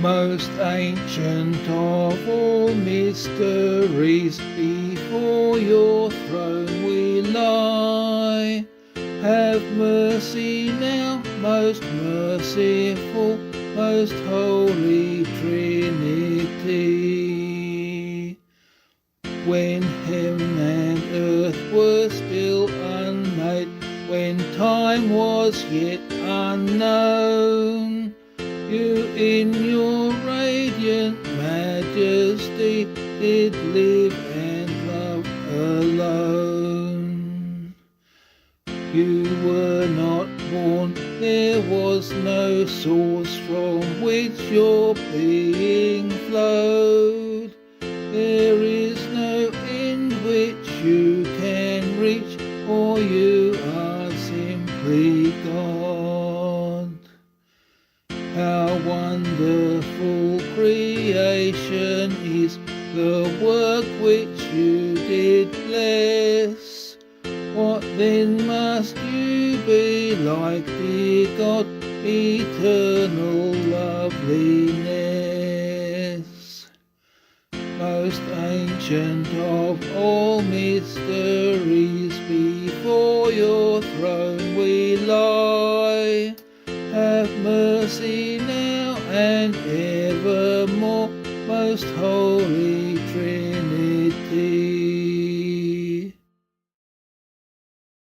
Most ancient of all mysteries, before your throne we lie. Have mercy now, most merciful, most holy Trinity. When heaven and earth were still unmade, when time was yet unknown, you in your radiant majesty did live and love alone. You were not born, there was no source from which your being flowed. There is no end which you can reach, for you are simply God. How wonderful creation is, the work which you did bless. What then must you be like, dear God, eternal loveliness? Most ancient of all mysteries, before your throne we lie.